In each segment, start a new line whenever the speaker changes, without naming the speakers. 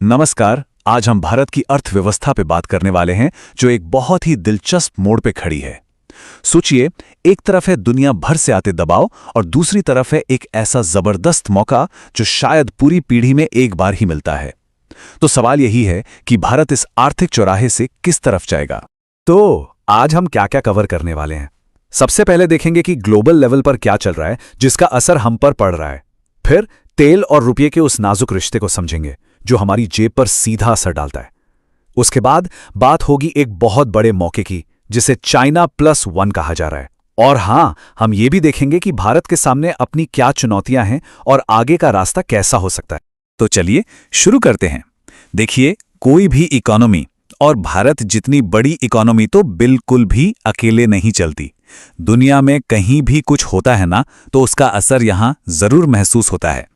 नमस्कार। आज हम भारत की अर्थव्यवस्था पे बात करने वाले हैं जो एक बहुत ही दिलचस्प मोड़ पे खड़ी है। सोचिए, एक तरफ है दुनिया भर से आते दबाव और दूसरी तरफ है एक ऐसा जबरदस्त मौका जो शायद पूरी पीढ़ी में एक बार ही मिलता है। तो सवाल यही है कि भारत इस आर्थिक चौराहे से किस तरफ जाएगा। तो आज हम क्या क्या कवर करने वाले हैं। सबसे पहले देखेंगे कि ग्लोबल लेवल पर क्या चल रहा है जिसका असर हम पर पड़ रहा है। फिर तेल और रुपये के उस नाजुक रिश्ते को समझेंगे जो हमारी जेब पर सीधा असर डालता है। उसके बाद बात होगी एक बहुत बड़े मौके की जिसे चाइना +1 कहा जा रहा है। और हां, हम ये भी देखेंगे कि भारत के सामने अपनी क्या चुनौतियां हैं और आगे का रास्ता कैसा हो सकता है। तो चलिए शुरू करते हैं। देखिए, कोई भी इकोनॉमी, और भारत जितनी बड़ी इकोनॉमी तो बिल्कुल भी अकेले नहीं चलती। दुनिया में कहीं भी कुछ होता है ना, तो उसका असर यहां जरूर महसूस होता है।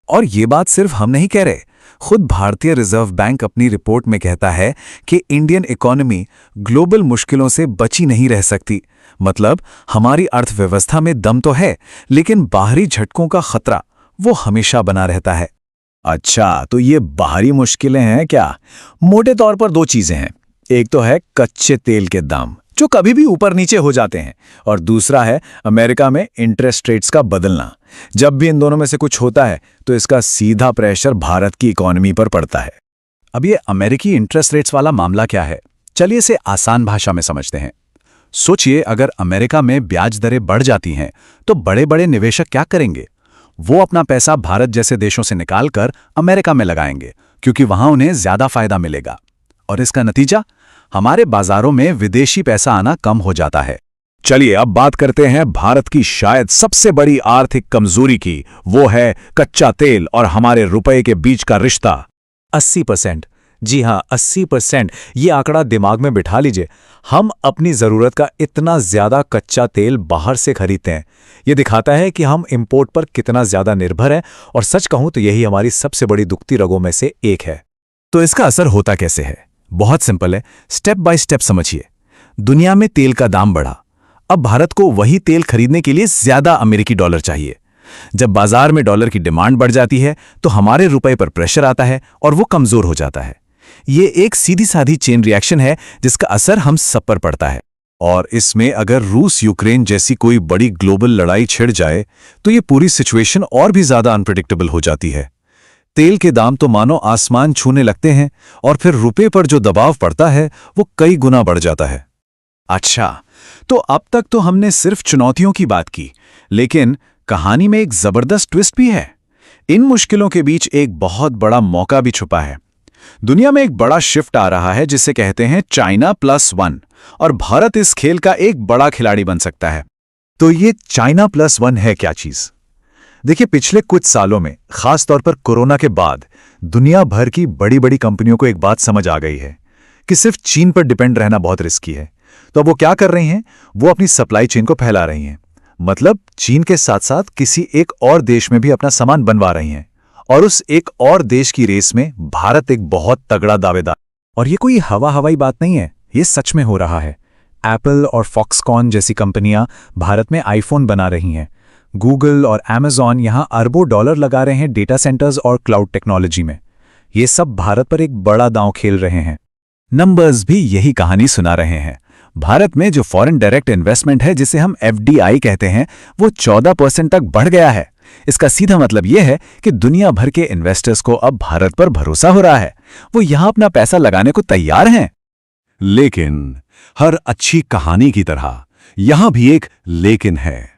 और ये बात सिर्फ हम नहीं कह रहे, खुद भारतीय रिजर्व बैंक अपनी रिपोर्ट में कहता है कि इंडियन इकोनॉमी ग्लोबल मुश्किलों से बची नहीं रह सकती। मतलब हमारी अर्थव्यवस्था में दम तो है, लेकिन बाहरी झटकों का खतरा वो हमेशा बना रहता है।
अच्छा, तो ये बाहरी मुश्किलें हैं क्या? मोटे तौर पर दो चीजें हैं। एक तो है कच्चे तेल के दाम जो कभी भी ऊपर नीचे हो जाते हैं, और दूसरा है अमेरिका में इंटरेस्ट रेट्स का बदलना। जब भी इन दोनों में से कुछ होता है तो इसका सीधा प्रेशर भारत की इकोनॉमी पर पड़ता है।
अब ये अमेरिकी इंटरेस्ट रेट्स वाला मामला क्या है, चलिए इसे आसान भाषा में समझते हैं। सोचिए, अगर अमेरिका में ब्याज दरें बढ़ जाती हैं तो बड़े बड़े निवेशक क्या करेंगे? वो अपना पैसा भारत जैसे देशों से निकालकर अमेरिका में लगाएंगे, क्योंकि वहां उन्हें ज्यादा फायदा मिलेगा। और इसका नतीजा, हमारे बाजारों में विदेशी पैसा आना कम हो जाता है।
चलिए अब बात करते हैं भारत की शायद सबसे बड़ी आर्थिक कमजोरी की। वो है कच्चा तेल और हमारे रुपए के बीच का रिश्ता।
80%, जी हाँ 80%, ये आंकड़ा दिमाग में बिठा लीजिए। हम अपनी जरूरत का इतना ज्यादा कच्चा तेल बाहर से खरीदते हैं। ये दिखाता है कि हम इंपोर्ट पर कितना ज्यादा निर्भर हैं, और सच कहूं तो यही हमारी सबसे बड़ी दुखती रगों में से एक है। तो इसका असर होता कैसे है? बहुत सिंपल है, स्टेप बाय स्टेप समझिए। दुनिया में तेल का दाम बढ़ा। अब भारत को वही तेल खरीदने के लिए ज्यादा अमेरिकी डॉलर चाहिए। जब बाजार में डॉलर की डिमांड बढ़ जाती है तो हमारे रुपए पर प्रेशर आता है और वो कमजोर हो जाता है। ये एक सीधी साधी चेन रिएक्शन है जिसका असर हम सब पर पड़ता है।
और इसमें अगर रूस यूक्रेन जैसी कोई बड़ी ग्लोबल लड़ाई छिड़ जाए तो ये पूरी सिचुएशन और भी ज्यादा अनप्रेडिक्टेबल हो जाती है। तेल के दाम तो मानो आसमान छूने लगते हैं, और फिर रुपए पर जो दबाव पड़ता है वो कई गुना बढ़ जाता है।
अच्छा, तो अब तक तो हमने सिर्फ चुनौतियों की बात की, लेकिन कहानी में एक जबरदस्त ट्विस्ट भी है। इन मुश्किलों के बीच एक बहुत बड़ा मौका भी छुपा है। दुनिया में एक बड़ा शिफ्ट आ रहा है जिसे कहते हैं चाइना +1, और भारत इस खेल का एक बड़ा खिलाड़ी बन सकता है।
तो ये चाइना +1 है क्या चीज? देखिए, पिछले कुछ सालों में, खास तौर पर कोरोना के बाद, दुनिया भर की बड़ी बड़ी कंपनियों को एक बात समझ आ गई है कि सिर्फ चीन पर डिपेंड रहना बहुत रिस्की है। तो अब वो क्या कर रही हैं? वो अपनी सप्लाई चेन को फैला रही हैं। मतलब चीन के साथ साथ किसी एक और देश में भी अपना सामान बनवा रही हैं, और उस एक और देश की रेस में भारत एक बहुत तगड़ा दावेदार।
और ये कोई हवाई बात नहीं है, ये सच में हो रहा है। एप्पल और फॉक्सकॉन जैसी कंपनियां भारत में आईफोन बना रही हैं। गूगल और अमेज़न यहां अरबों डॉलर लगा रहे हैं डेटा सेंटर्स और क्लाउड टेक्नोलॉजी में। ये सब भारत पर एक बड़ा दांव खेल रहे हैं।
नंबर्स भी यही कहानी सुना रहे हैं। भारत में जो फॉरेन डायरेक्ट इन्वेस्टमेंट है, जिसे हम FDI कहते हैं, वो 14% तक बढ़ गया है। इसका सीधा मतलब यह है कि दुनिया भर के इन्वेस्टर्स को अब भारत पर भरोसा हो रहा है। वो यहां अपना पैसा लगाने को तैयार हैं। लेकिन हर अच्छी कहानी की तरह यहां भी एक लेकिन है।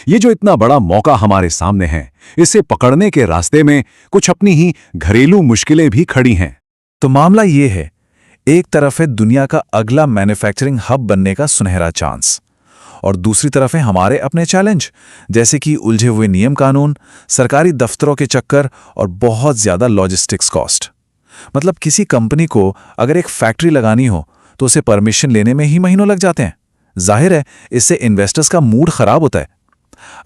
ये जो इतना बड़ा मौका हमारे सामने है, इसे पकड़ने के रास्ते में कुछ अपनी ही घरेलू मुश्किलें भी खड़ी हैं।
तो मामला ये है, एक तरफ है दुनिया का अगला मैन्युफैक्चरिंग हब बनने का सुनहरा चांस, और दूसरी तरफ है हमारे अपने चैलेंज, जैसे कि उलझे हुए नियम कानून, सरकारी दफ्तरों के चक्कर और बहुत ज्यादा लॉजिस्टिक्स कॉस्ट। मतलब किसी कंपनी को अगर एक फैक्ट्री लगानी हो तो उसे परमिशन लेने में ही महीनों लग जाते हैं। जाहिर है, इससे इन्वेस्टर्स का मूड खराब होता है।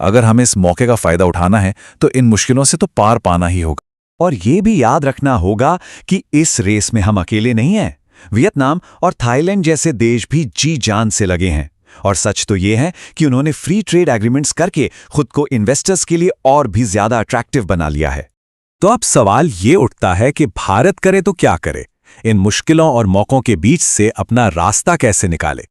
अगर हमें इस मौके का फायदा उठाना है तो इन मुश्किलों से तो पार पाना ही होगा।
और ये भी याद रखना होगा कि इस रेस में हम अकेले नहीं हैं। वियतनाम और थाईलैंड जैसे देश भी जी जान से लगे हैं। और सच तो ये है कि उन्होंने फ्री ट्रेड एग्रीमेंट्स करके खुद को इन्वेस्टर्स के लिए और भी ज्यादा अट्रैक्टिव बना लिया है।
तो अब सवाल ये उठता है कि भारत करे तो क्या करे, इन मुश्किलों और मौकों के बीच से अपना रास्ता कैसे निकाले।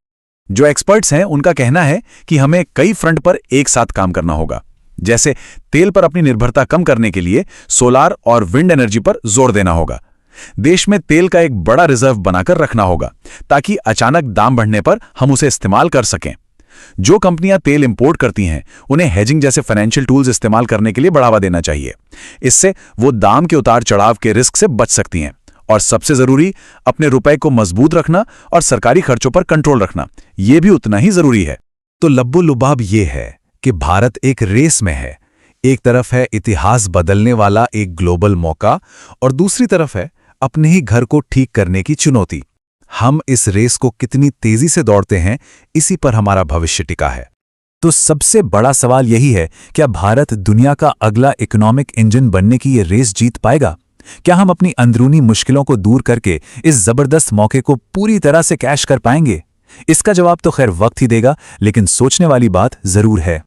जो एक्सपर्ट्स हैं उनका कहना है कि हमें कई फ्रंट पर एक साथ काम करना होगा। जैसे तेल पर अपनी निर्भरता कम करने के लिए सोलार और विंड एनर्जी पर जोर देना होगा। देश में तेल का एक बड़ा रिजर्व बनाकर रखना होगा ताकि अचानक दाम बढ़ने पर हम उसे इस्तेमाल कर सकें। जो कंपनियां तेल इंपोर्ट करती हैं उन्हें हेजिंग जैसे फाइनेंशियल टूल्स इस्तेमाल करने के लिए बढ़ावा देना चाहिए। इससे वो दाम के उतार चढ़ाव के रिस्क से बच सकती हैं। और सबसे जरूरी, अपने रुपए को मजबूत रखना और सरकारी खर्चों पर कंट्रोल रखना, यह भी उतना ही जरूरी है। तो लब्बो लुबाब ये है कि भारत एक रेस में है। एक तरफ है इतिहास बदलने वाला एक ग्लोबल मौका और दूसरी तरफ है अपने ही घर को ठीक करने की चुनौती। हम इस रेस को कितनी तेजी से दौड़ते हैं, इसी पर हमारा भविष्य टिका है। तो सबसे बड़ा सवाल यही है, क्या भारत दुनिया का अगला इकोनॉमिक इंजन बनने की ये रेस जीत पाएगा? क्या हम अपनी अंदरूनी मुश्किलों को दूर करके इस जबरदस्त मौके को पूरी तरह से कैश कर पाएंगे? इसका जवाब तो खैर वक्त ही देगा, लेकिन सोचने वाली बात जरूर है।